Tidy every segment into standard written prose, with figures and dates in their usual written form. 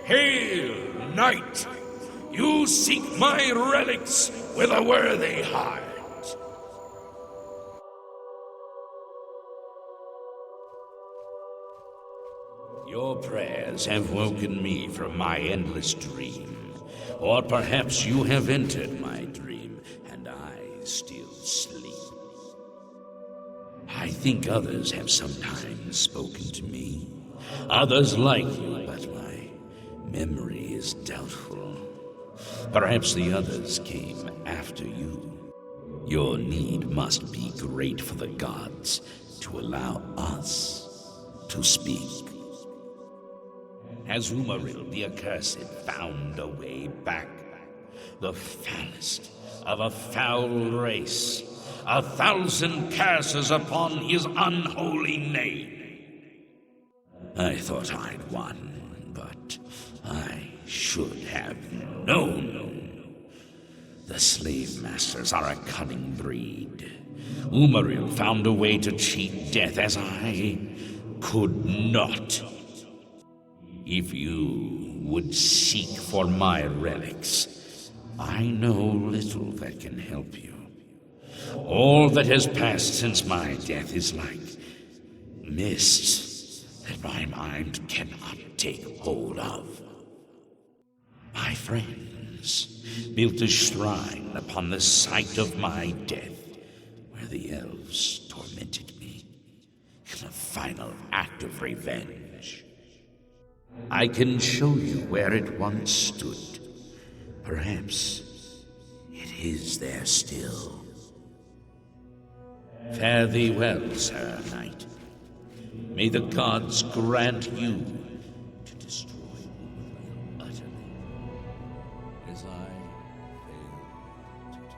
Hail, knight! You seek my relics with a worthy heart. Your prayers have woken me from my endless dream. Or perhaps you have entered my dream, and I still sleep. I think others have sometimes spoken to me. Others like you, but my memory is doubtful. Perhaps the others came after you. Your need must be great for the gods to allow us to speak. Has Umaril the Accursed found a way back? The foulest of a foul race, 1,000 curses upon his unholy name. I thought I'd won, but I should have known. The slave masters are a cunning breed. Umaril found a way to cheat death as I could not. If you would seek for my relics, I know little that can help you. All that has passed since my death is like mist that my mind cannot take hold of. My friends built a shrine upon the site of my death, where the elves tormented me in a final act of revenge. I can show you where it once stood. Perhaps it is there still. Fare thee well, Sir Knight. May the gods grant you to destroy Umaril utterly, as I failed to do.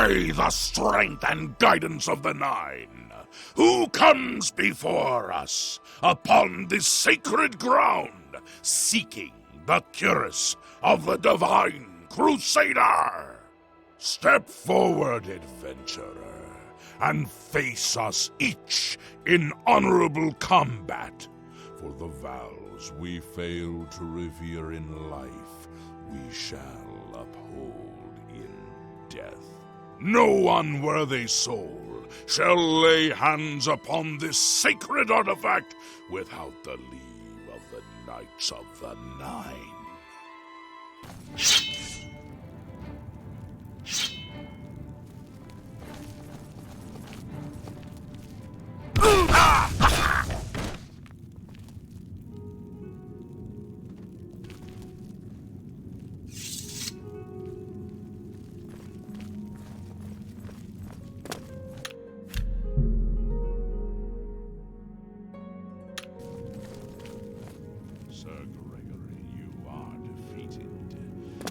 By the strength and guidance of the Nine, who comes before us upon this sacred ground, seeking the cuirass of the Divine Crusader? Step forward, adventurer, and face us each in honorable combat. For the vows we fail to revere in life, we shall uphold in death. No unworthy soul shall lay hands upon this sacred artifact without the leave of the Knights of the Nine.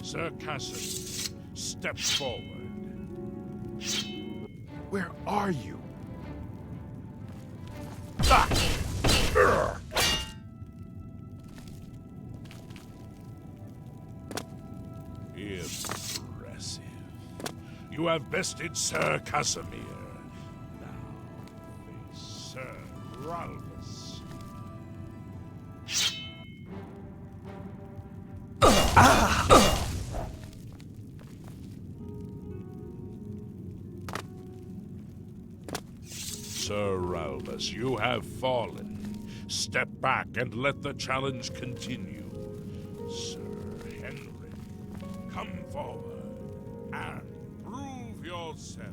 Sir Cassidy, step forward. Where are you? Impressive. You have bested Sir Casimir. Now face Sir Ralphus. Sir Ralphus, you have fallen. Step back and let the challenge continue. Sir Henry, come forward and prove yourself.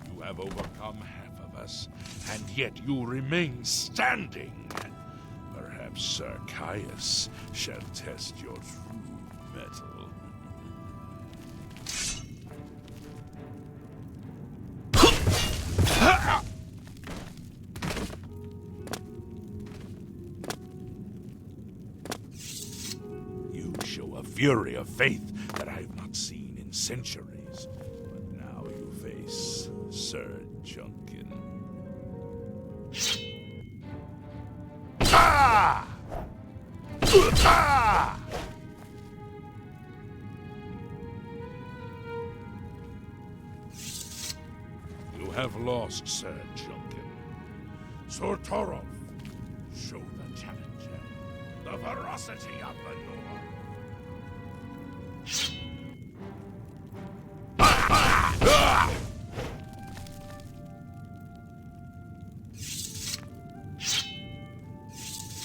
You have overcome half of us, and yet you remain standing. Perhaps Sir Caius shall test your true mettle. You show a fury of faith that I have not seen in centuries. But now you face Sir Junkin. You have lost, Sir Junkin. Sir Torov, show the challenger the ferocity of the North.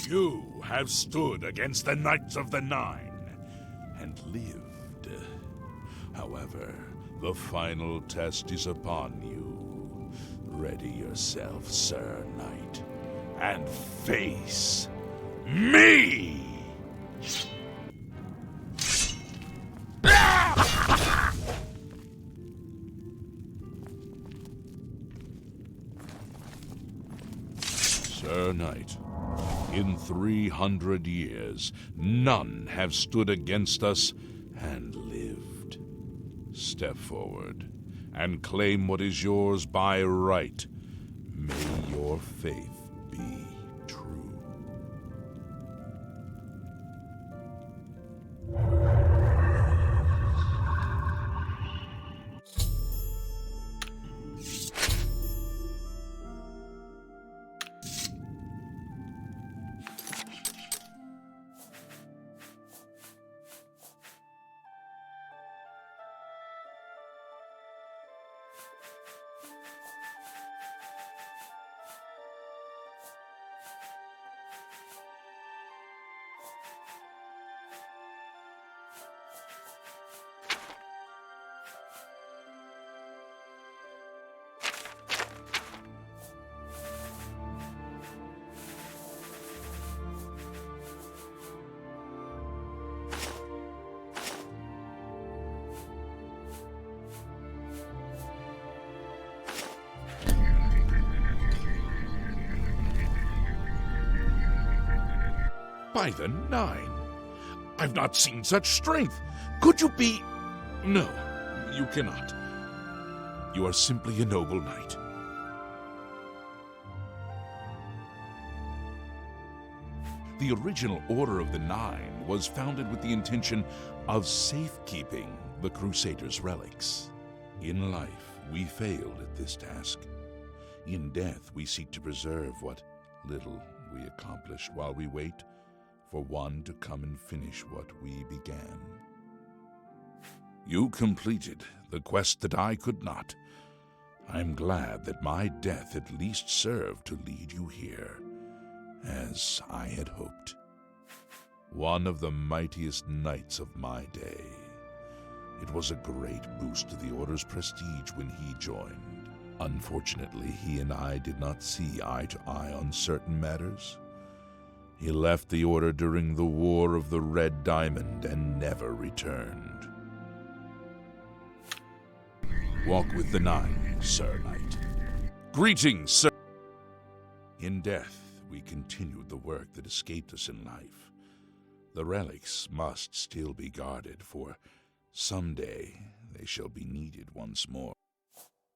You have stood against the Knights of the Nine and lived. However, the final test is upon you. Ready yourself, Sir Knight, and face me! Sir Knight, in 300 years, none have stood against us and lived. Step forward and claim what is yours by right. May your faith be true. By the Nine! I've not seen such strength! Could you be... No, you cannot. You are simply a noble knight. The original Order of the Nine was founded with the intention of safekeeping the Crusaders' relics. In life, we failed at this task. In death, we seek to preserve what little we accomplish while we wait for one to come and finish what we began. You completed the quest that I could not. I'm glad that my death at least served to lead you here, as I had hoped. One of the mightiest knights of my day. It was a great boost to the Order's prestige when he joined. Unfortunately, he and I did not see eye to eye on certain matters. He left the Order during the War of the Red Diamond and never returned. Walk with the Nine, Sir Knight. Greetings, sir. In death, we continued the work that escaped us in life. The relics must still be guarded, for someday they shall be needed once more.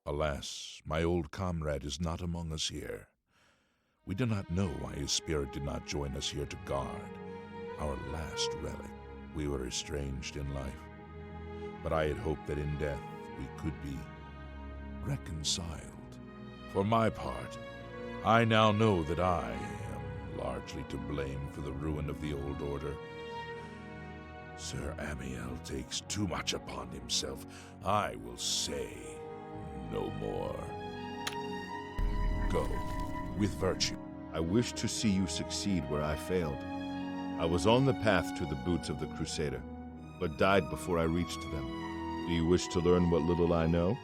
Alas, my old comrade is not among us here. We do not know why his spirit did not join us here to guard our last relic. We were estranged in life, but I had hoped that in death we could be reconciled. For my part, I now know that I am largely to blame for the ruin of the old order. Sir Amiel takes too much upon himself. I will say no more. Go with virtue. I wish to see you succeed where I failed. I was on the path to the boots of the Crusader, but died before I reached them. Do you wish to learn what little I know?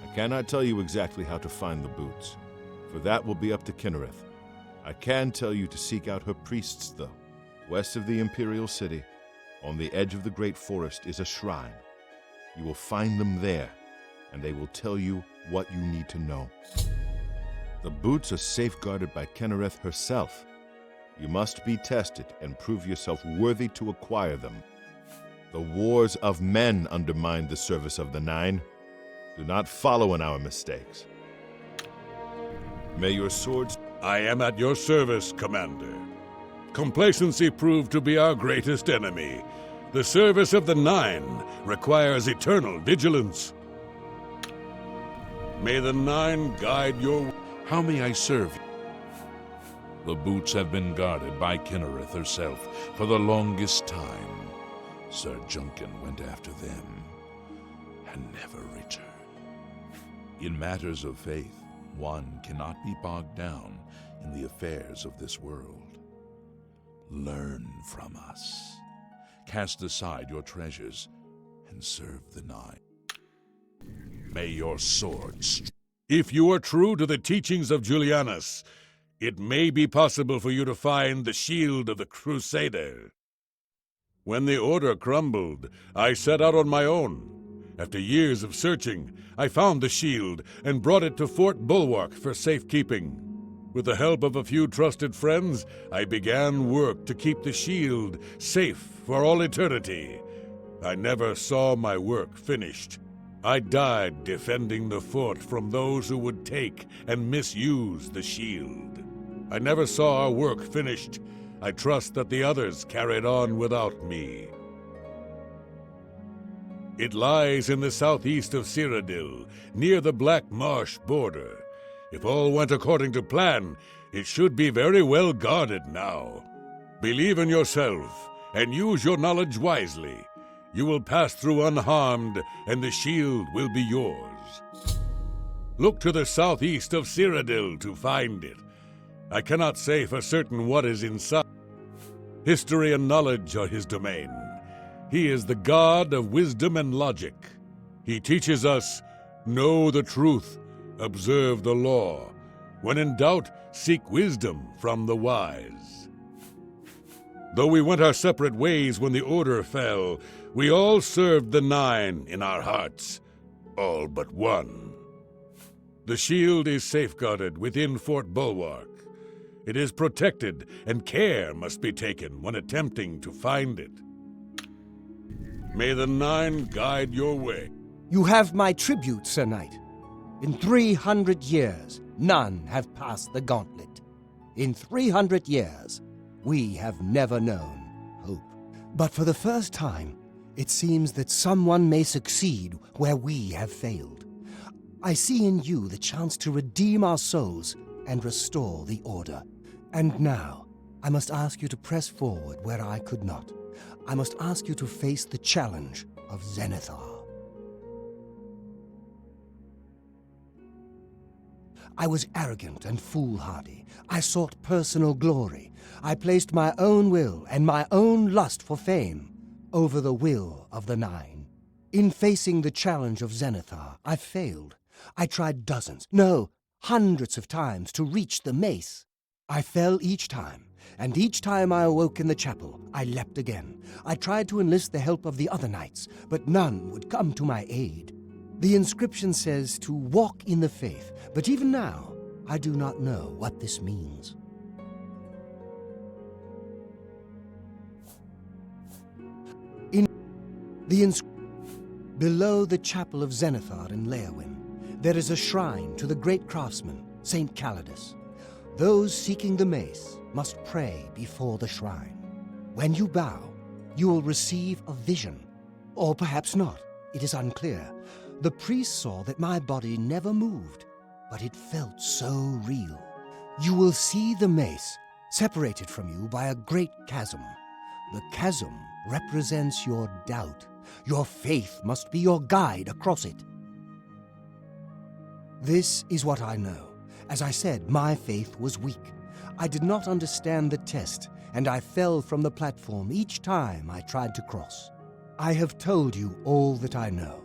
I cannot tell you exactly how to find the boots, for that will be up to Kinnereth. I can tell you to seek out her priests, though. West of the Imperial City, on the edge of the Great Forest, is a shrine. You will find them there, and they will tell you what you need to know. The boots are safeguarded by Kinnereth herself. You must be tested and prove yourself worthy to acquire them. The wars of men undermine the service of the Nine. Do not follow in our mistakes. May your swords... I am at your service, Commander. Complacency proved to be our greatest enemy. The service of the Nine requires eternal vigilance. May the Nine guide your... How may I serve you? The boots have been guarded by Kinnereth herself for the longest time. Sir Junkin went after them and never returned. In matters of faith, one cannot be bogged down in the affairs of this world. Learn from us. Cast aside your treasures and serve the Nine. May your swords... If you are true to the teachings of Julianus, it may be possible for you to find the shield of the Crusader. When the Order crumbled, I set out on my own. After years of searching, I found the shield and brought it to Fort Bulwark for safekeeping. With the help of a few trusted friends, I began work to keep the shield safe for all eternity. I never saw my work finished. I died defending the fort from those who would take and misuse the shield. I never saw our work finished. I trust that the others carried on without me. It lies in the southeast of Cyrodiil, near the Black Marsh border. If all went according to plan, it should be very well guarded now. Believe in yourself and use your knowledge wisely. You will pass through unharmed, and the shield will be yours. Look to the southeast of Cyrodiil to find it. I cannot say for certain what is inside. History and knowledge are his domain. He is the god of wisdom and logic. He teaches us, know the truth, observe the law. When in doubt, seek wisdom from the wise. Though we went our separate ways when the Order fell, we all served the Nine in our hearts, all but one. The shield is safeguarded within Fort Bulwark. It is protected, and care must be taken when attempting to find it. May the Nine guide your way. You have my tribute, Sir Knight. In 300 years, none have passed the gauntlet. In 300 years, we have never known hope. But for the first time, it seems that someone may succeed where we have failed. I see in you the chance to redeem our souls and restore the Order. And now, I must ask you to press forward where I could not. I must ask you to face the challenge of Zenithar. I was arrogant and foolhardy. I sought personal glory. I placed my own will and my own lust for fame over the will of the Nine. In facing the challenge of Zenithar, I failed. I tried dozens, no, hundreds of times to reach the mace. I fell each time, and each time I awoke in the chapel, I leapt again. I tried to enlist the help of the other knights, but none would come to my aid. The inscription says to walk in the faith, but even now, I do not know what this means. Below the chapel of Zenithar in Leowyn, there is a shrine to the great craftsman, Saint Calidus. Those seeking the mace must pray before the shrine. When you bow, you will receive a vision. Or perhaps not, it is unclear. The priest saw that my body never moved, but it felt so real. You will see the mace, separated from you by a great chasm. The chasm represents your doubt. Your faith must be your guide across it. This is what I know. As I said, my faith was weak. I did not understand the test, and I fell from the platform each time I tried to cross. I have told you all that I know.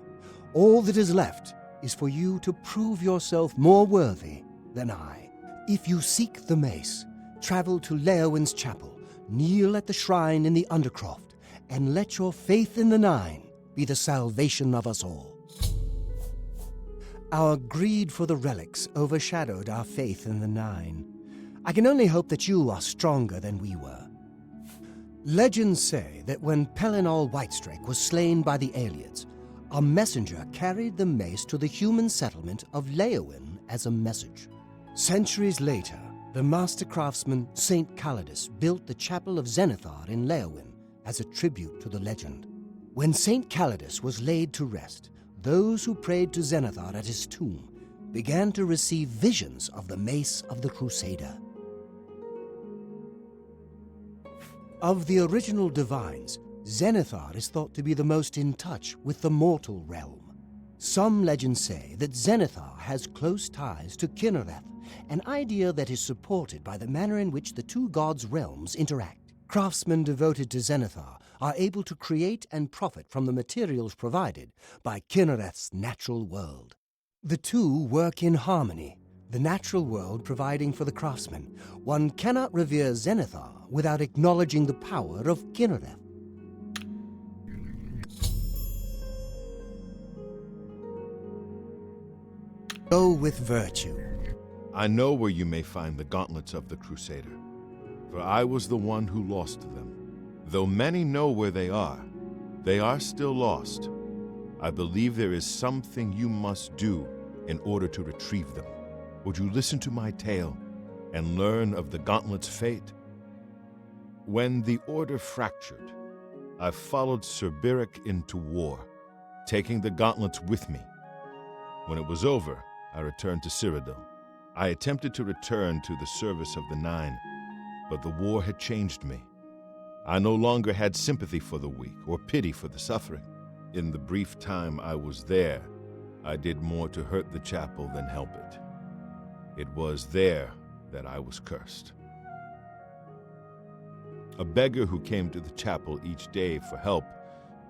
All that is left is for you to prove yourself more worthy than I. If you seek the mace, travel to Leowyn's chapel, kneel at the shrine in the Undercroft, and let your faith in the Nine be the salvation of us all. Our greed for the relics overshadowed our faith in the Nine. I can only hope that you are stronger than we were. Legends say that when Pelinal Whitestrake was slain by the Aelids, a messenger carried the mace to the human settlement of Leowyn as a message. Centuries later, the master craftsman Saint Calidus built the Chapel of Zenithar in Leowyn as a tribute to the legend. When Saint Calidus was laid to rest, those who prayed to Zenithar at his tomb began to receive visions of the mace of the Crusader. Of the original divines, Zenithar is thought to be the most in touch with the mortal realm. Some legends say that Zenithar has close ties to Kinnereth, an idea that is supported by the manner in which the two gods' realms interact. Craftsmen devoted to Zenithar are able to create and profit from the materials provided by Kinnereth's natural world. The two work in harmony, the natural world providing for the craftsman. One cannot revere Zenithar without acknowledging the power of Kinnereth. Go with virtue. I know where you may find the gauntlets of the Crusader, for I was the one who lost them. Though many know where they are still lost. I believe there is something you must do in order to retrieve them. Would you listen to my tale and learn of the gauntlet's fate? When the Order fractured, I followed Sir Beric into war, taking the gauntlets with me. When it was over, I returned to Cyrodiil. I attempted to return to the service of the Nine, but the war had changed me. I no longer had sympathy for the weak or pity for the suffering. In the brief time I was there, I did more to hurt the chapel than help it. It was there that I was cursed. A beggar who came to the chapel each day for help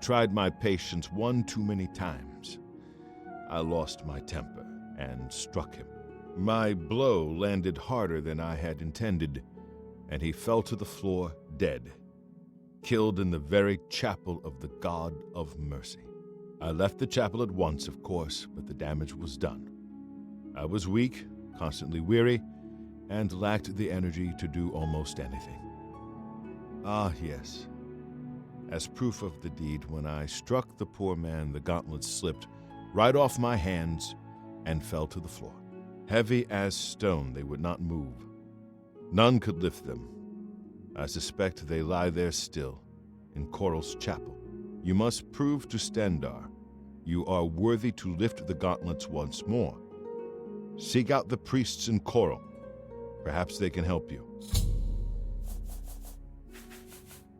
tried my patience one too many times. I lost my temper and struck him. My blow landed harder than I had intended, and he fell to the floor dead, killed in the very chapel of the God of Mercy. I left the chapel at once, of course, but the damage was done. I was weak, constantly weary, and lacked the energy to do almost anything. Ah, yes. As proof of the deed, when I struck the poor man, the gauntlets slipped right off my hands and fell to the floor. Heavy as stone, they would not move. None could lift them. I suspect they lie there still, in Coral's chapel. You must prove to Stendar you are worthy to lift the gauntlets once more. Seek out the priests in Coral. Perhaps they can help you.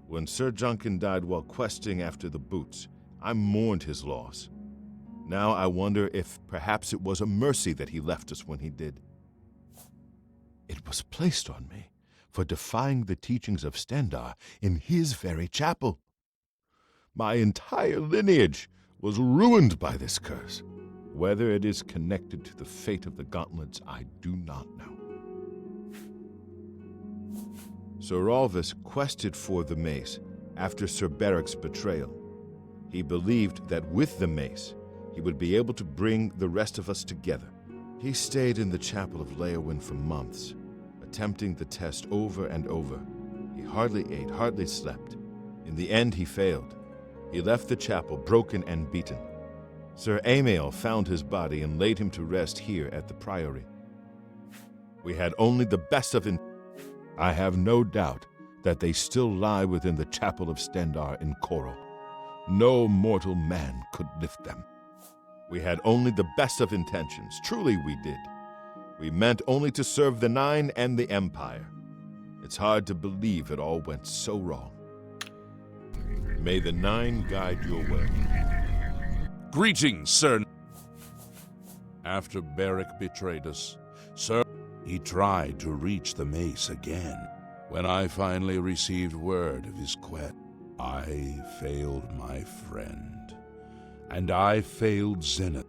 When Sir Juncan died while questing after the boots, I mourned his loss. Now I wonder if perhaps it was a mercy that he left us when he did. It was placed on me for defying the teachings of Stendar in his very chapel. My entire lineage was ruined by this curse. Whether it is connected to the fate of the gauntlets, I do not know. Sir Rolvus quested for the mace after Sir Beric's betrayal. He believed that with the mace, he would be able to bring the rest of us together. He stayed in the chapel of Leowyn for months, attempting the test over and over. He hardly ate, hardly slept. In the end, he failed. He left the chapel broken and beaten. Sir Amiel found his body and laid him to rest here at the priory. We had only the best of him. I have no doubt that they still lie within the chapel of Stendar in Coral. No mortal man could lift them. We had only the best of intentions. Truly we did. We meant only to serve the Nine and the Empire. It's hard to believe it all went so wrong. May the Nine guide your way. Greetings, Sir. After Beric betrayed us, Sir, he tried to reach the mace again. When I finally received word of his quest, I failed my friend, and I failed Zenith.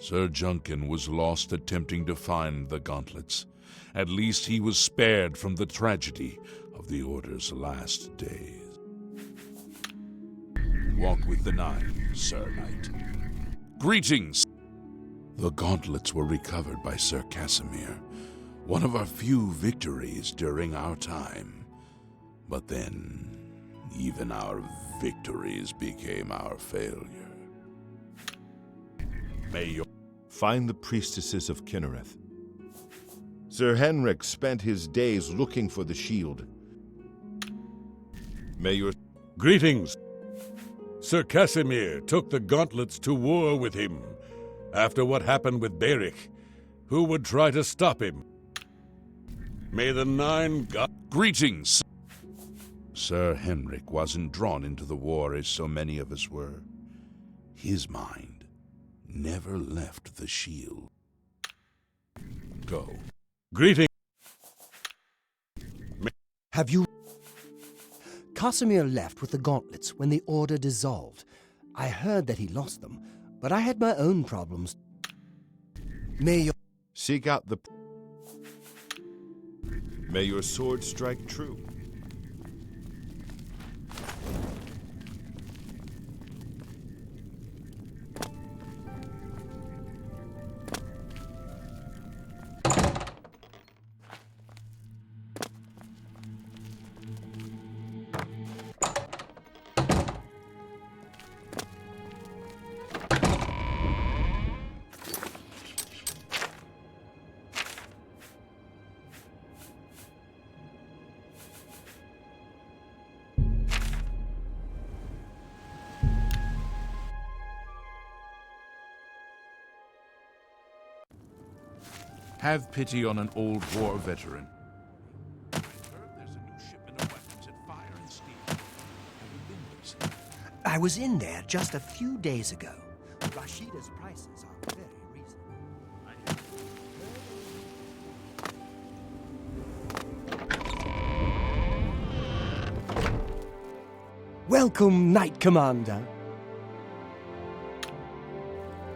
Sir Juncan was lost attempting to find the gauntlets. At least he was spared from the tragedy of the Order's last days. Walk with the Nine, Sir Knight. Greetings! The gauntlets were recovered by Sir Casimir, one of our few victories during our time. But then, even our victories became our failure. May your... Find the priestesses of Kinnereth. Sir Henrik spent his days looking for the shield. May your... Greetings. Sir Casimir took the gauntlets to war with him. After what happened with Beric, who would try to stop him? May the Nine Greetings! Sir Henrik wasn't drawn into the war as so many of us were. His mind never left the shield. Go. Greetings. Have you... Casimir left with the gauntlets when the Order dissolved. I heard that he lost them, but I had my own problems. May your... Seek out the... May your sword strike true. Have pity on an old war veteran. I heard there's a new shipment of weapons at Fire and Steel. Have you been there, sir? I was in there just a few days ago. Rashida's prices are very reasonable. Welcome, Knight Commander.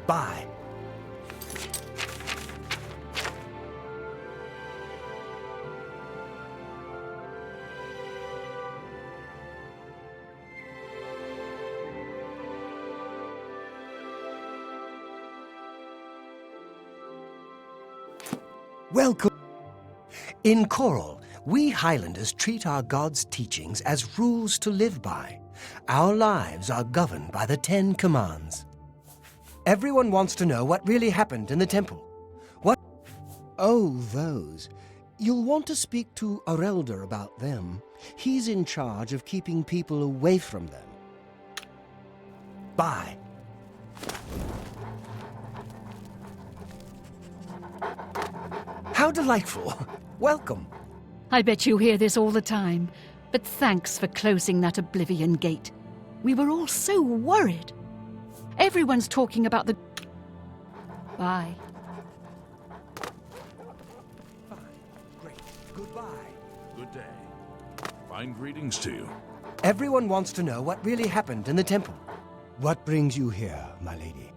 Bye. Welcome. In Coral, we Highlanders treat our gods' teachings as rules to live by. Our lives are governed by the 10 Commands. Everyone wants to know what really happened in the temple. What? Oh, those. You'll want to speak to Arelder about them. He's in charge of keeping people away from them. Bye. How delightful. Welcome. I bet you hear this all the time, but thanks for closing that Oblivion gate. We were all so worried. Everyone's talking about the... Bye. Fine. Great. Goodbye. Good day. Fine greetings to you. Everyone wants to know what really happened in the temple. What brings you here, my lady?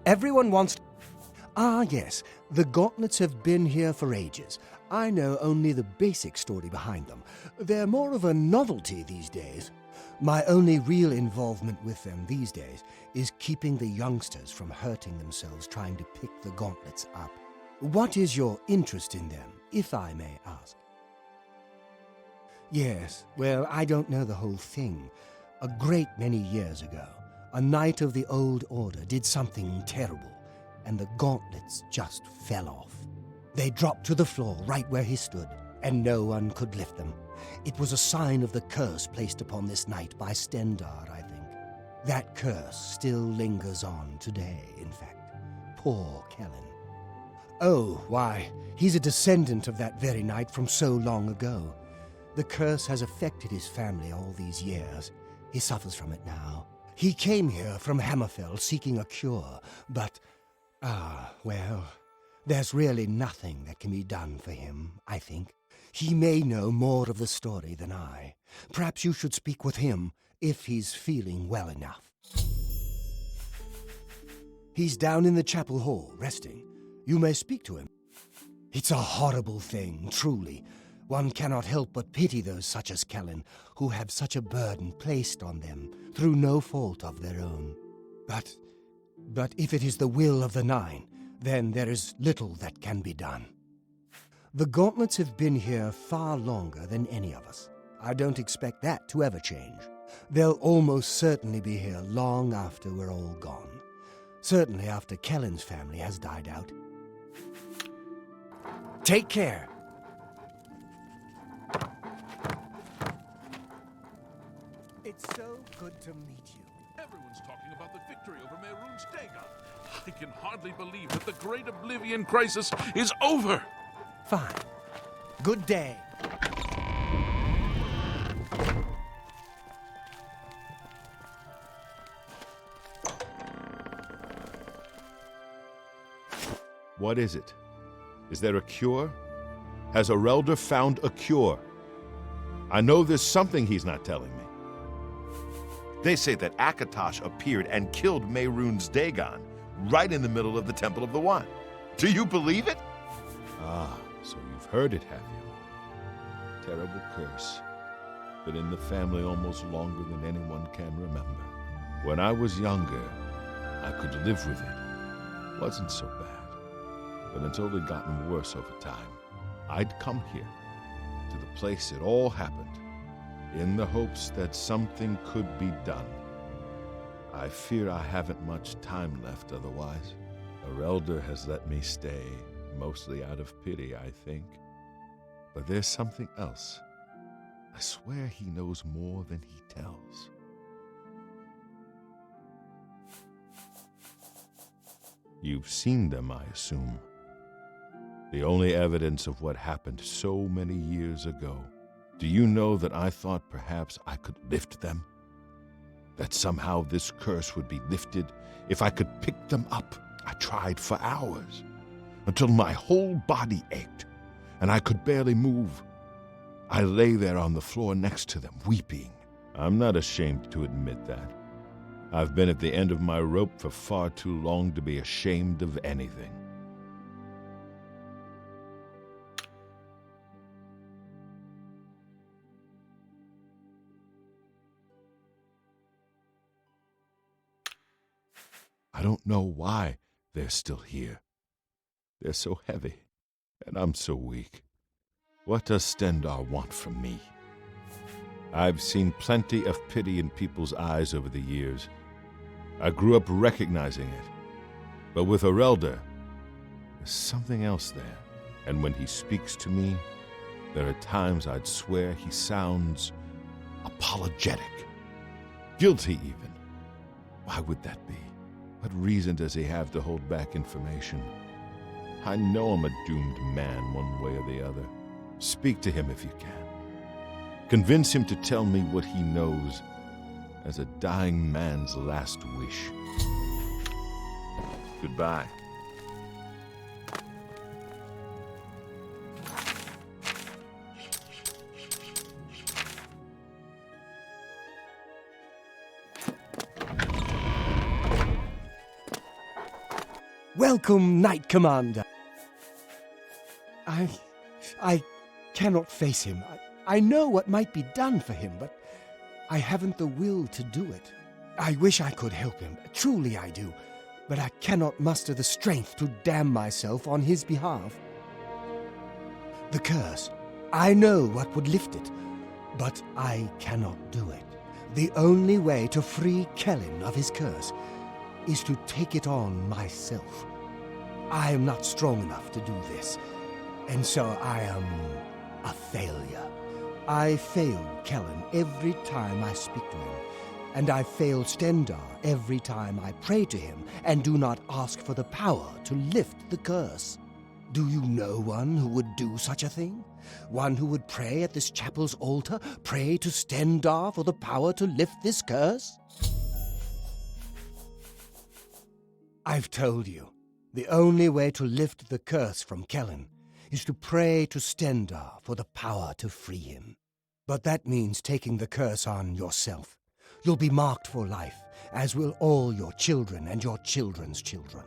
Everyone wants... Ah, yes. The gauntlets have been here for ages. I know only the basic story behind them. They're more of a novelty these days. My only real involvement with them these days is keeping the youngsters from hurting themselves trying to pick the gauntlets up. What is your interest in them, if I may ask? Yes, well, I don't know the whole thing. A great many years ago, a knight of the Old Order did something terrible, and the gauntlets just fell off. They dropped to the floor right where he stood, and no one could lift them. It was a sign of the curse placed upon this knight by Stendar, I think. That curse still lingers on today, in fact. Poor Kellen. Oh, why, he's a descendant of that very knight from so long ago. The curse has affected his family all these years. He suffers from it now. He came here from Hammerfell seeking a cure, but... well, there's really nothing that can be done for him, I think. He may know more of the story than I. Perhaps you should speak with him, if he's feeling well enough. He's down in the chapel hall, resting. You may speak to him. It's a horrible thing, truly. One cannot help but pity those such as Kellen, who have such a burden placed on them, through no fault of their own. But if it is the will of the Nine, then there is little that can be done. The gauntlets have been here far longer than any of us. I don't expect that to ever change. They'll almost certainly be here long after we're all gone. Certainly after Kellen's family has died out. Take care. It's so good to meet you. Everyone's talking about the victory over Mehrunes Dagon. I can hardly believe that the Great Oblivion Crisis is over. Fine. Good day. What is it? Is there a cure? Has Arelder found a cure? I know there's something he's not telling me. They say that Akatosh appeared and killed Mehrunes Dagon right in the middle of the Temple of the One. Do you believe it? Ah, so you've heard it, have you? Terrible curse. Been in the family almost longer than anyone can remember. When I was younger, I could live with it. Wasn't so bad. But until it gotten worse over time, I'd come here, to the place it all happened, in the hopes that something could be done. I fear I haven't much time left otherwise. Arelder has let me stay, mostly out of pity, I think. But there's something else. I swear he knows more than he tells. You've seen them, I assume. The only evidence of what happened so many years ago. Do you know that I thought perhaps I could lift them? That somehow this curse would be lifted if I could pick them up? I tried for hours, until my whole body ached, and I could barely move. I lay there on the floor next to them, weeping. I'm not ashamed to admit that. I've been at the end of my rope for far too long to be ashamed of anything. I don't know why they're still here. They're so heavy, and I'm so weak. What does Stendar want from me? I've seen plenty of pity in people's eyes over the years. I grew up recognizing it. But with Arelder, there's something else there. And when he speaks to me, there are times I'd swear he sounds apologetic. Guilty, even. Why would that be? What reason does he have to hold back information? I know I'm a doomed man one way or the other. Speak to him if you can. Convince him to tell me what he knows as a dying man's last wish. Goodbye. Welcome, Knight Commander. I cannot face him. I know what might be done for him, but I haven't the will to do it. I wish I could help him. Truly I do. But I cannot muster the strength to damn myself on his behalf. The curse. I know what would lift it, but I cannot do it. The only way to free Kellen of his curse is to take it on myself. I am not strong enough to do this, and so I am a failure. I fail Kellen every time I speak to him, and I fail Stendar every time I pray to him and do not ask for the power to lift the curse. Do you know one who would do such a thing? One who would pray at this chapel's altar, pray to Stendar for the power to lift this curse? I've told you, the only way to lift the curse from Kellen is to pray to Stendar for the power to free him. But that means taking the curse on yourself. You'll be marked for life, as will all your children and your children's children.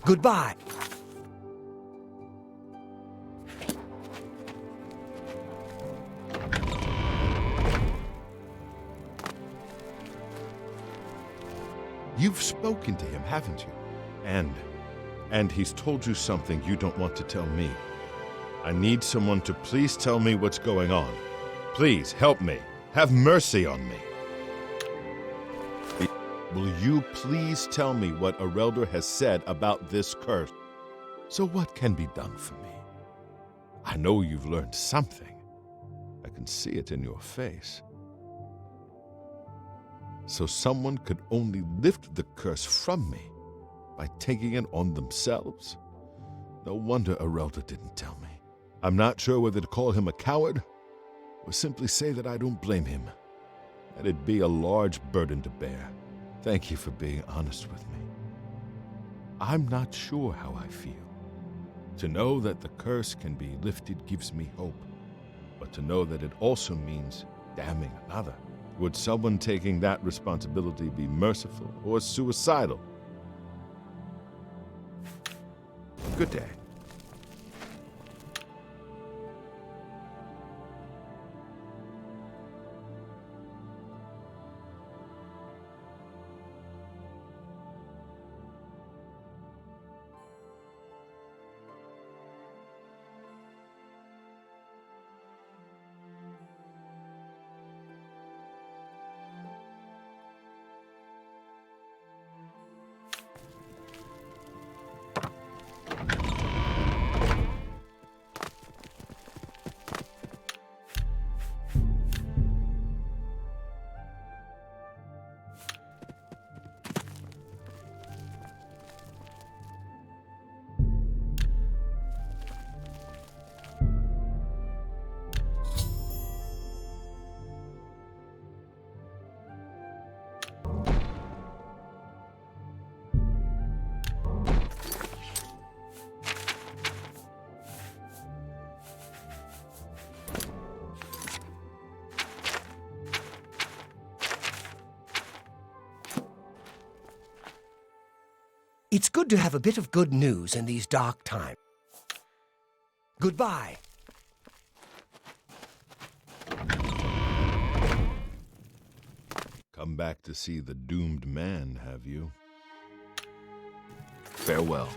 Goodbye. You've spoken to him, haven't you? And he's told you something you don't want to tell me. I need someone to please tell me what's going on. Please, help me. Have mercy on me. Will you please tell me what Arelder has said about this curse? So what can be done for me? I know you've learned something. I can see it in your face. So someone could only lift the curse from me by taking it on themselves? No wonder Arelder didn't tell me. I'm not sure whether to call him a coward or simply say that I don't blame him. That'd be a large burden to bear. Thank you for being honest with me. I'm not sure how I feel. To know that the curse can be lifted gives me hope, but to know that it also means damning another. Would someone taking that responsibility be merciful or suicidal? Good day. It's good to have a bit of good news in these dark times. Goodbye. Come come back to see the doomed man, have you? Farewell.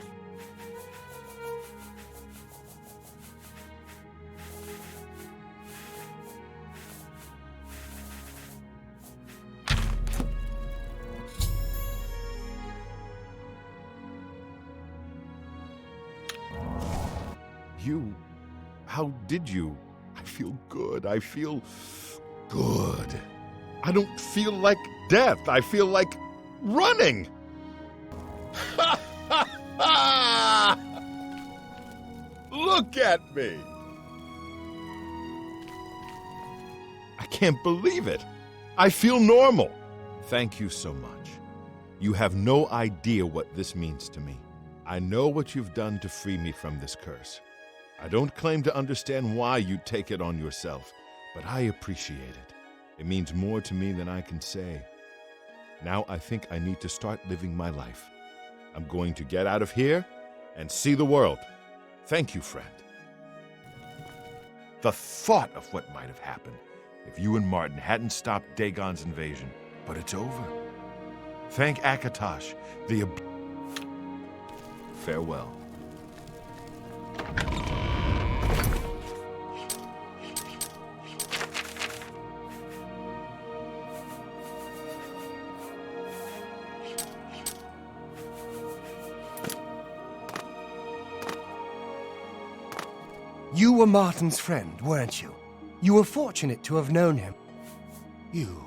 How did you? I feel good. I feel good. I don't feel like death. I feel like running. Look at me. I can't believe it. I feel normal. Thank you so much. You have no idea what this means to me. I know what you've done to free me from this curse. I don't claim to understand why you take it on yourself, but I appreciate it. It means more to me than I can say. Now I think I need to start living my life. I'm going to get out of here and see the world. Thank you, friend. The thought of what might have happened if you and Martin hadn't stopped Dagon's invasion, but it's over. Thank Akatosh, Farewell. You were Martin's friend, weren't you? You were fortunate to have known him. You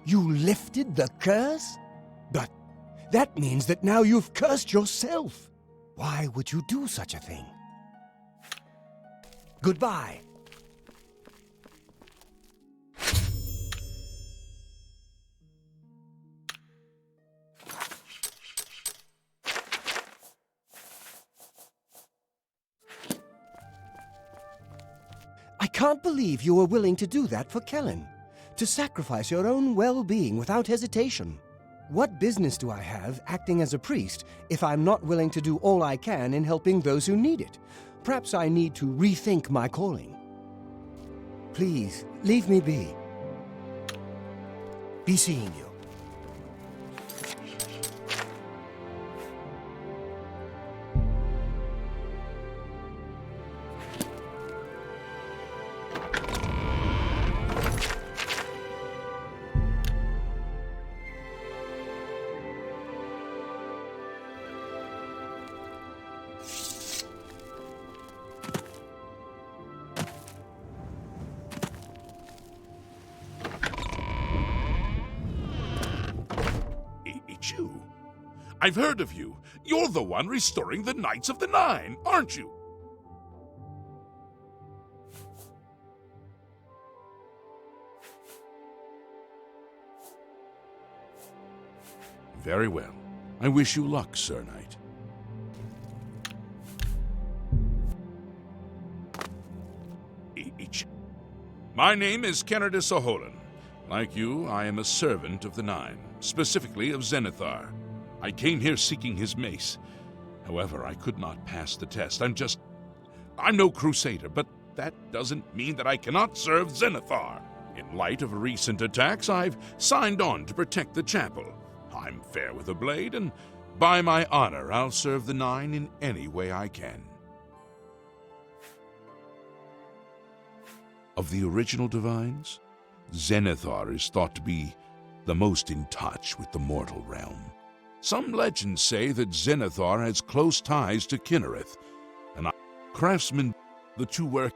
lifted the curse? But that means that now you've cursed yourself. Why would you do such a thing? Goodbye. I can't believe you were willing to do that for Kellen, to sacrifice your own well-being without hesitation. What business do I have acting as a priest if I'm not willing to do all I can in helping those who need it? Perhaps I need to rethink my calling. Please, leave me be. Be seeing you. You? I've heard of you. You're the one restoring the Knights of the Nine, aren't you? Very well. I wish you luck, Sir Knight. My name is Kennedy Saholan. Like you, I am a servant of the Nine, specifically of Zenithar. I came here seeking his mace. However, I could not pass the test. I'm no crusader, but that doesn't mean that I cannot serve Zenithar. In light of recent attacks, I've signed on to protect the chapel. I'm fair with a blade, and by my honor, I'll serve the Nine in any way I can. Of the original divines, Zenithar is thought to be the most in touch with the mortal realm. Some legends say that Zenithar has close ties to Kinnereth, and craftsmen the two were.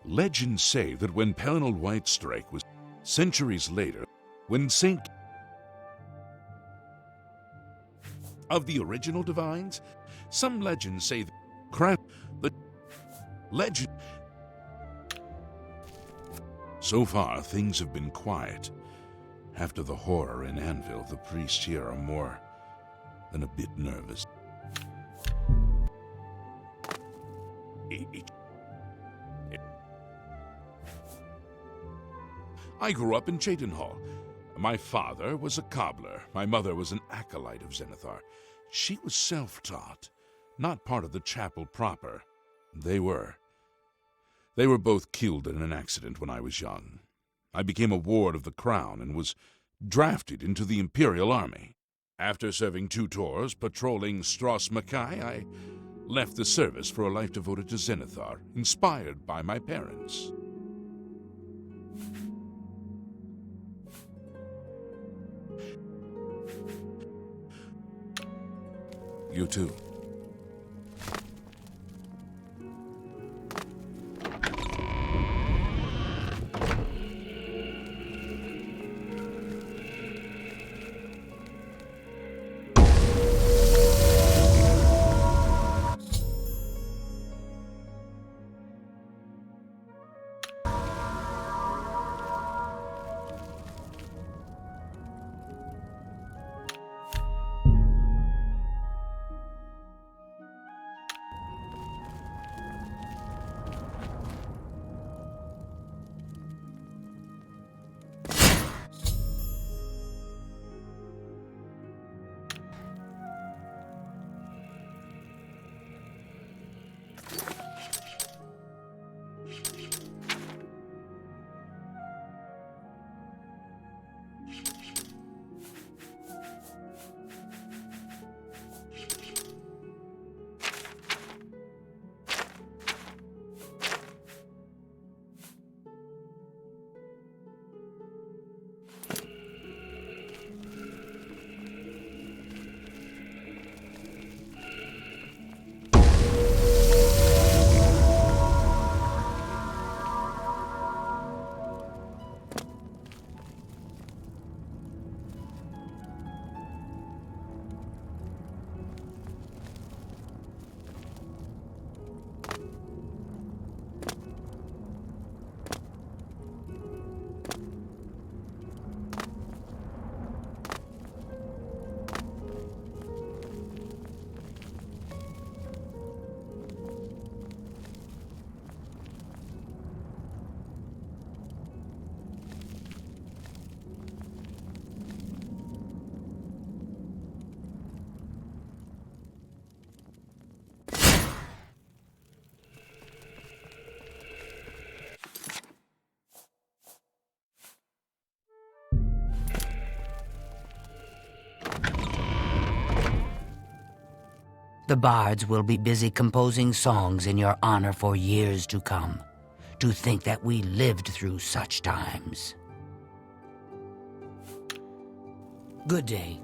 Legends say that when Pelennor Whitestrike was centuries later, when Saint of the original divines, some legends say that the legend. So far, things have been quiet. After the horror in Anvil, the priests here are more than a bit nervous. I grew up in Cheydinhal. My father was a cobbler. My mother was an acolyte of Zenithar. She was self-taught, not part of the chapel proper. They were both killed in an accident when I was young. I became a ward of the crown and was drafted into the Imperial Army. After serving 2 tours patrolling Stros Makai, I left the service for a life devoted to Zenithar, inspired by my parents. You too. The bards will be busy composing songs in your honor for years to come. To think that we lived through such times. Good day.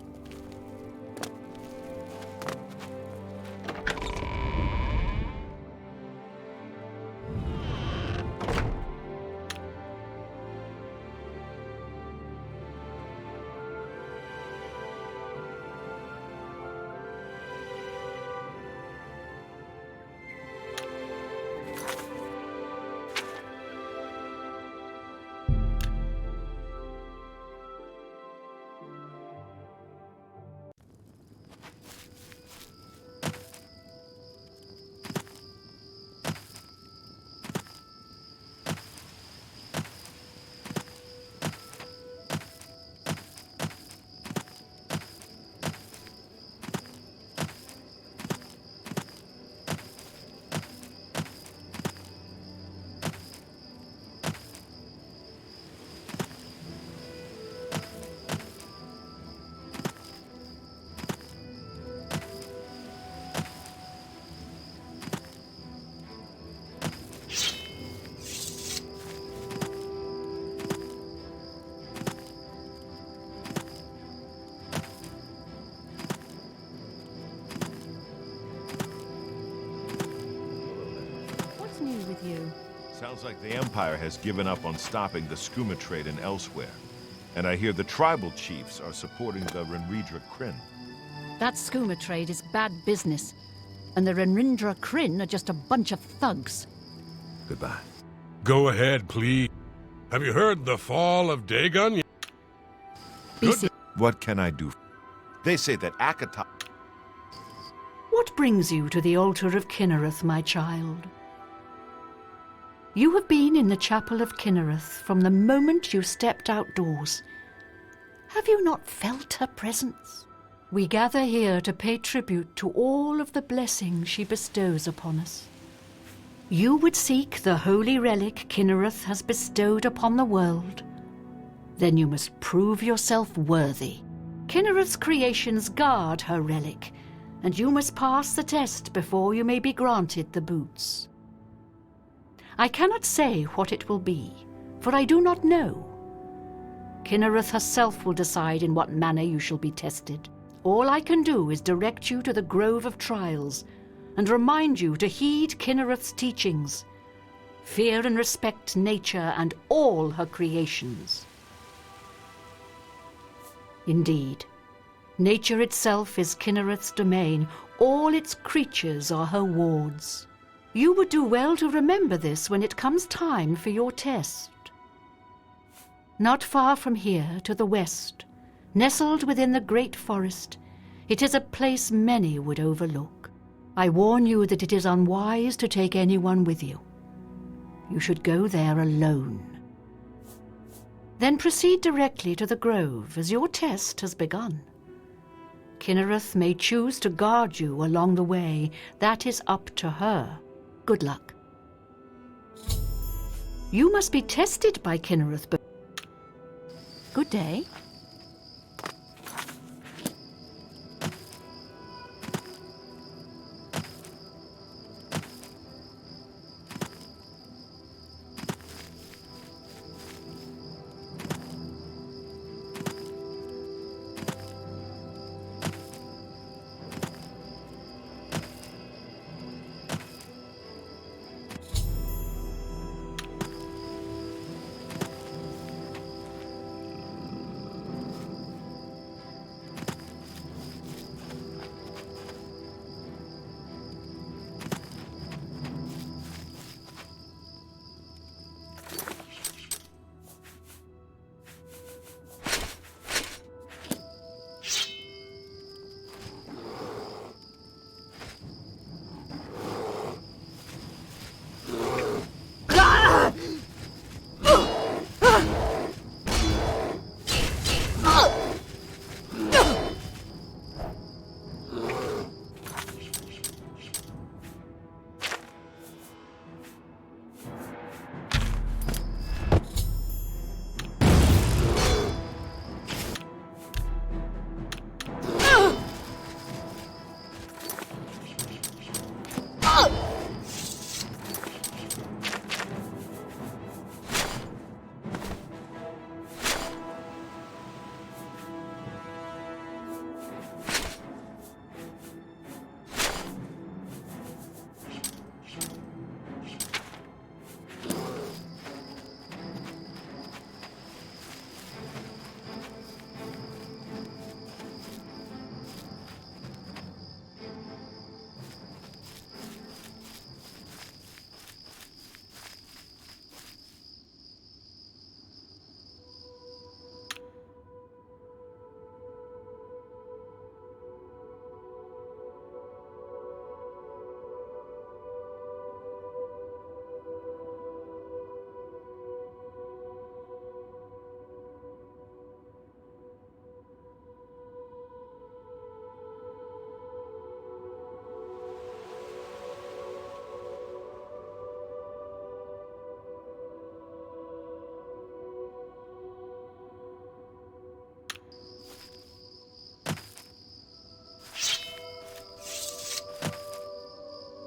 With you. Sounds like the Empire has given up on stopping the skooma trade and elsewhere. And I hear the tribal chiefs are supporting the Renridra Kryn. That skooma trade is bad business, and the Renridra Kryn are just a bunch of thugs. Goodbye. Go ahead, please. Have you heard the fall of Dagon? What can I do? They say that Akatosh... What brings you to the altar of Kinnereth, my child? You have been in the chapel of Kinnereth from the moment you stepped outdoors. Have you not felt her presence? We gather here to pay tribute to all of the blessings she bestows upon us. You would seek the holy relic Kinnereth has bestowed upon the world, Then you must prove yourself worthy. Kinnereth's creations guard her relic, and you must pass the test before you may be granted the boots. I cannot say what it will be, for I do not know. Kinnereth herself will decide in what manner you shall be tested. All I can do is direct you to the Grove of Trials, and remind you to heed Kinnereth's teachings. Fear and respect nature and all her creations. Indeed, nature itself is Kinnereth's domain. All its creatures are her wards. You would do well to remember this when it comes time for your test. Not far from here, to the west, nestled within the great forest, it is a place many would overlook. I warn you that it is unwise to take anyone with you. You should go there alone. Then proceed directly to the grove, as your test has begun. Kinnereth may choose to guard you along the way. That is up to her. Good luck. You must be tested by Kinnereth. Good day.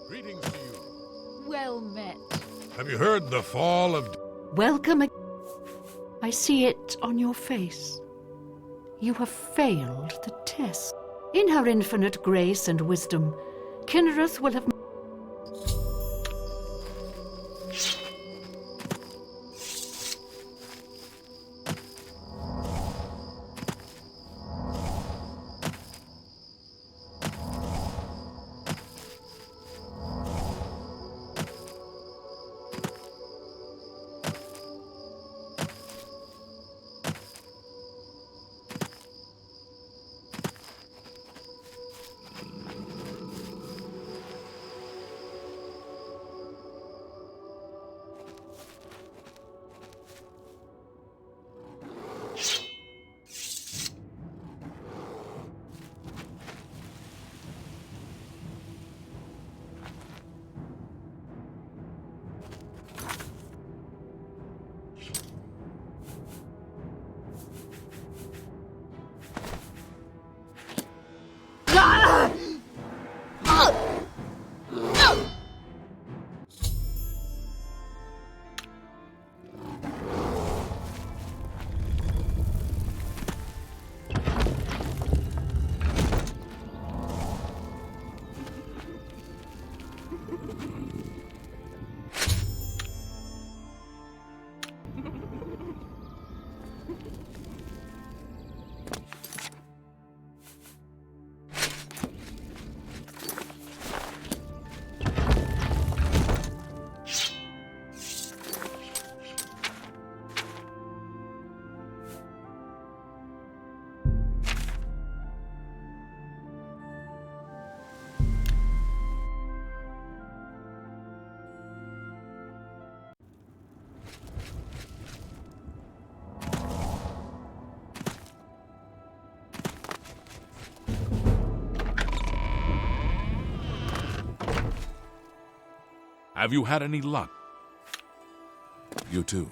Greetings to you. Well met. Have you heard the fall of... Welcome. I see it on your face. You have failed the test. In her infinite grace and wisdom, Kinnereth will have... Have you had any luck? You too.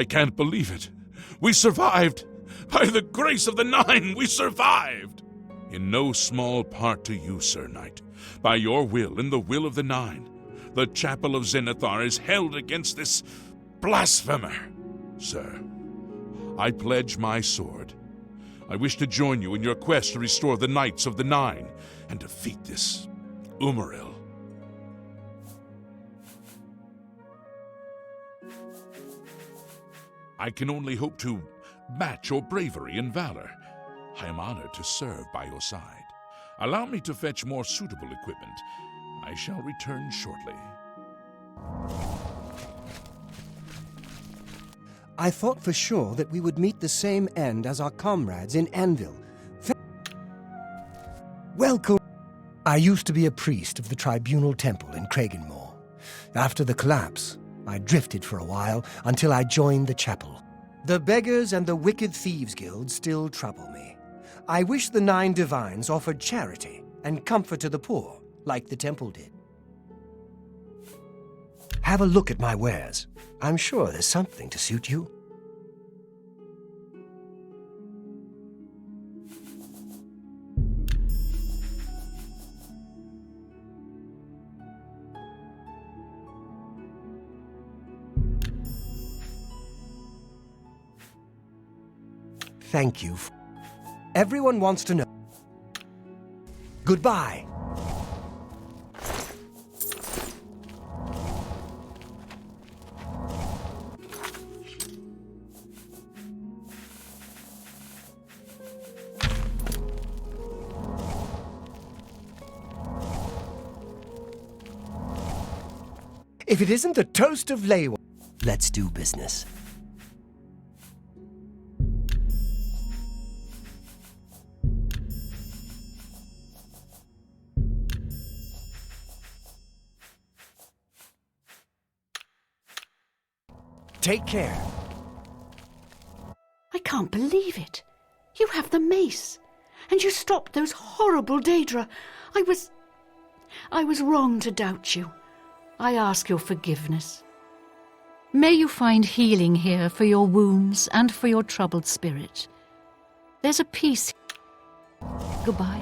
I can't believe it. We survived! By the grace of the Nine, we survived! In no small part to you, Sir Knight. By your will and the will of the Nine, the Chapel of Zenithar is held against this blasphemer. Sir, I pledge my sword. I wish to join you in your quest to restore the Knights of the Nine and defeat this Umaril. I can only hope to match your bravery and valor. I am honored to serve by your side. Allow me to fetch more suitable equipment. I shall return shortly. I thought for sure that we would meet the same end as our comrades in Anvil. Welcome. I used to be a priest of the Tribunal Temple in Kragenmoor. After the collapse, I drifted for a while until I joined the chapel. The beggars and the wicked thieves guild still trouble me. I wish the Nine Divines offered charity and comfort to the poor, like the temple did. Have a look at my wares. I'm sure there's something to suit you. Thank you. Everyone wants to know. Goodbye. If it isn't the toast of Leywa, let's do business. Take care. can't believe it. You have the mace, and you stopped those horrible Daedra. I was wrong to doubt you. I ask your forgiveness. May you find healing here for your wounds and for your troubled spirit. There's a peace. Goodbye.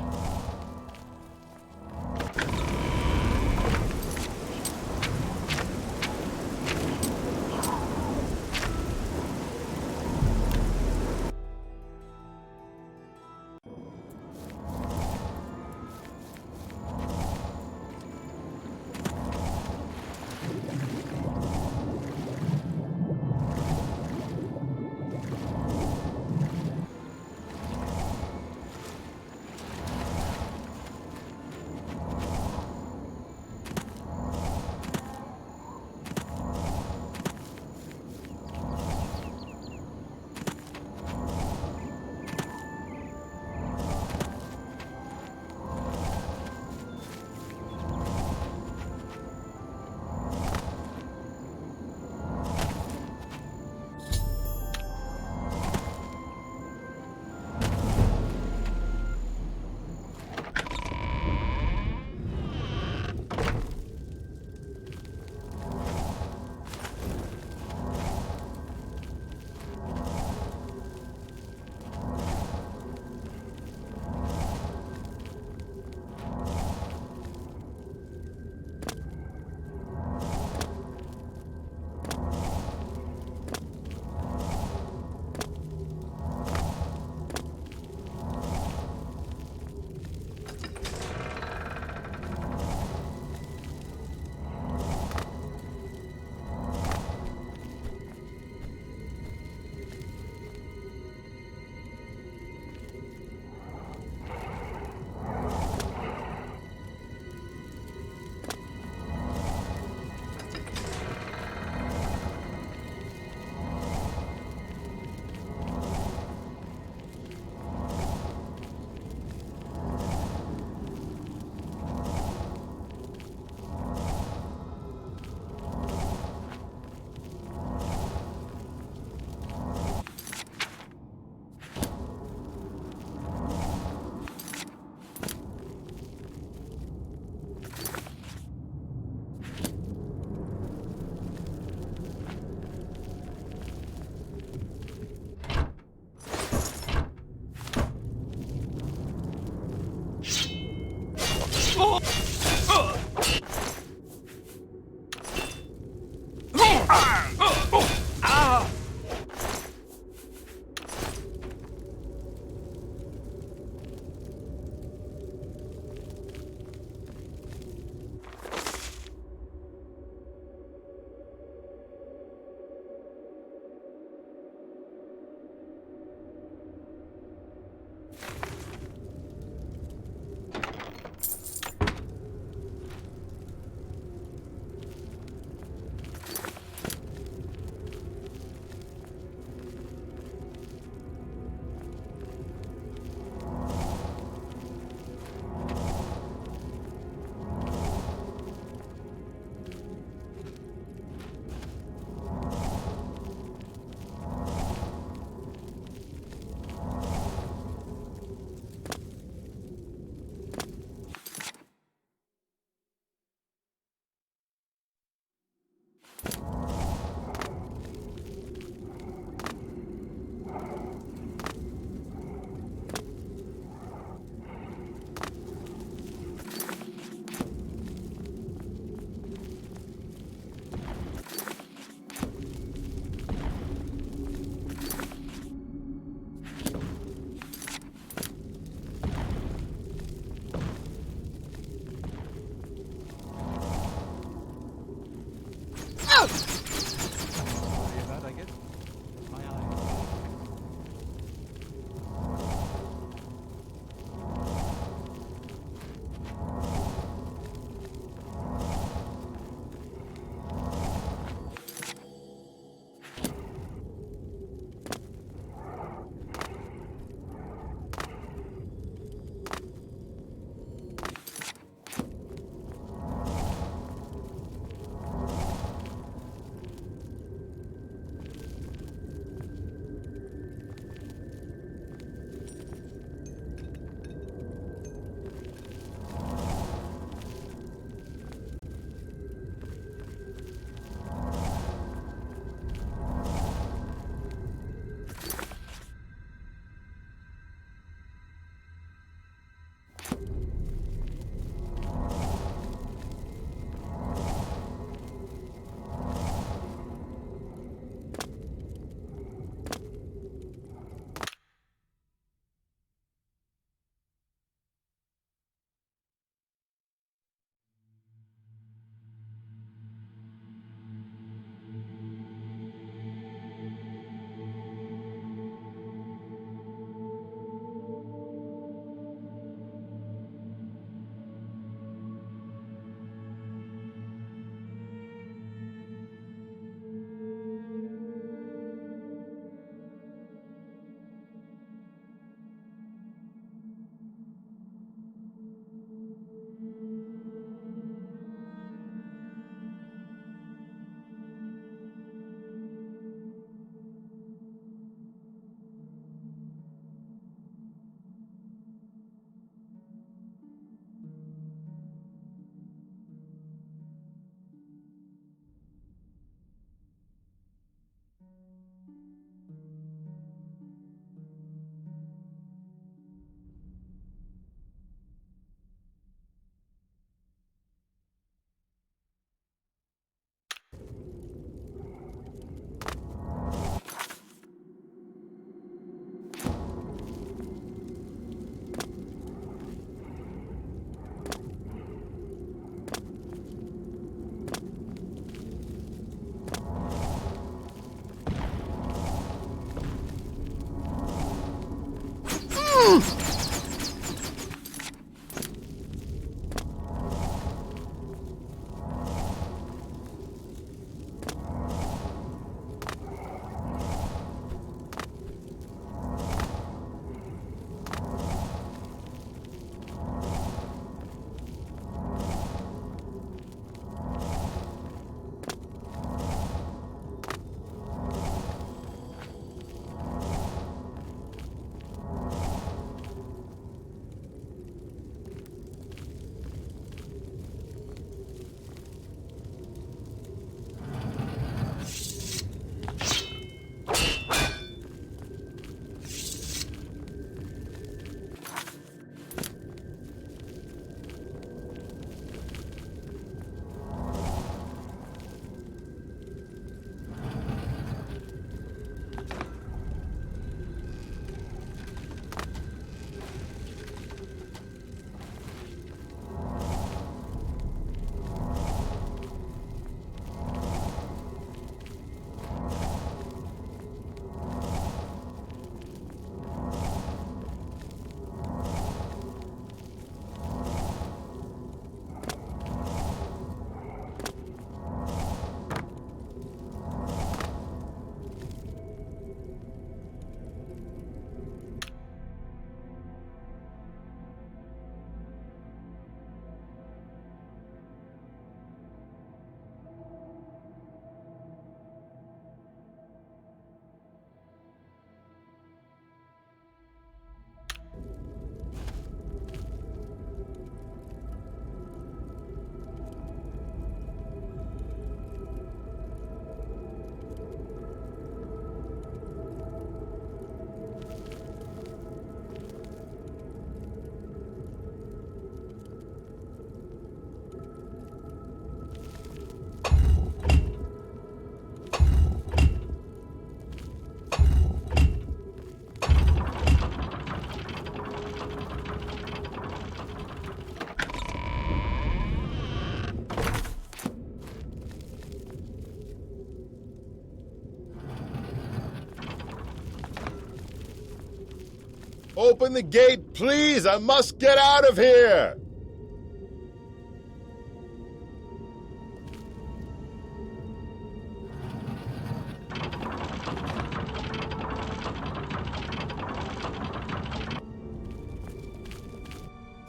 Open the gate, please! I must get out of here!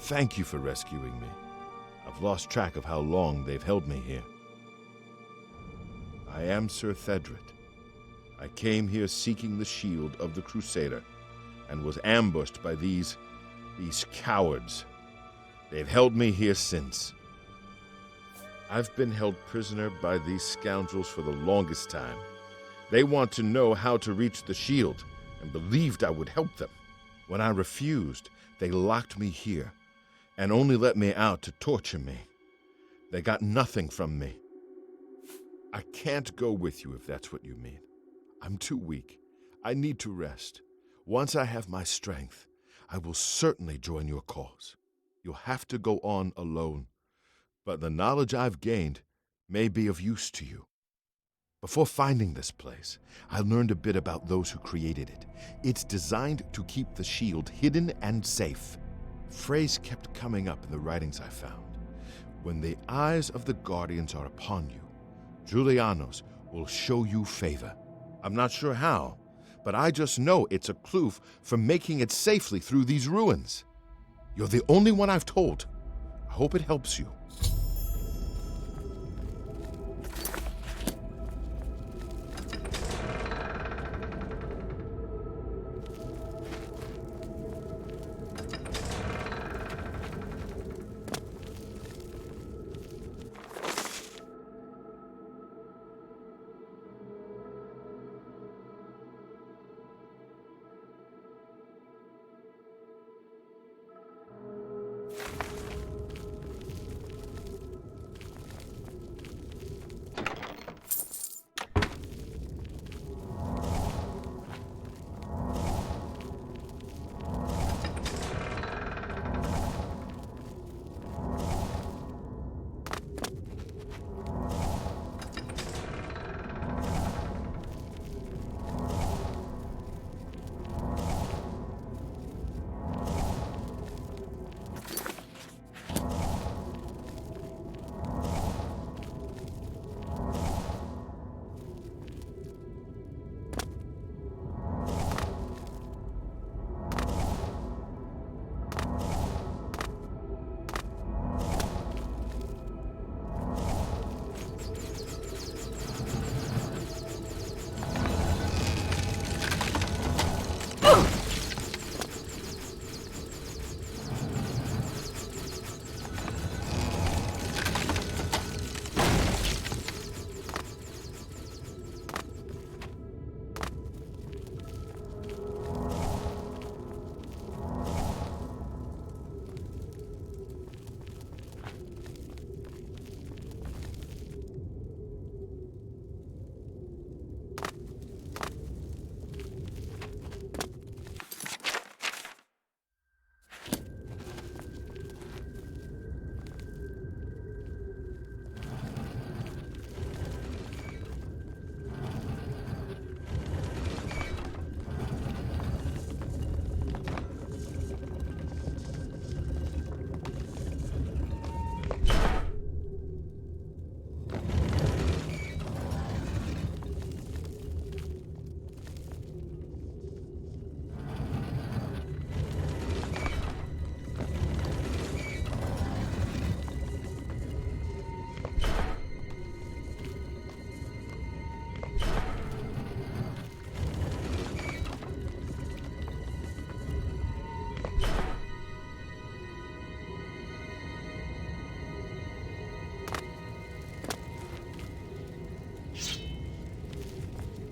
Thank you for rescuing me. I've lost track of how long they've held me here. I am Sir Thedred. I came here seeking the shield of the Crusader, and was ambushed by these cowards. They've held me here since. I've been held prisoner by these scoundrels for the longest time. They want to know how to reach the shield, and believed I would help them. When I refused, they locked me here, and only let me out to torture me. They got nothing from me. I can't go with you if that's what you mean. I'm too weak. I need to rest. Once I have my strength, I will certainly join your cause. You'll have to go on alone, but the knowledge I've gained may be of use to you. Before finding this place, I learned a bit about those who created it. It's designed to keep the shield hidden and safe. Phrase kept coming up in the writings I found. When the eyes of the Guardians are upon you, Julianos will show you favor. I'm not sure how, but I just know it's a clue for making it safely through these ruins. You're the only one I've told. I hope it helps you.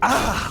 Ah!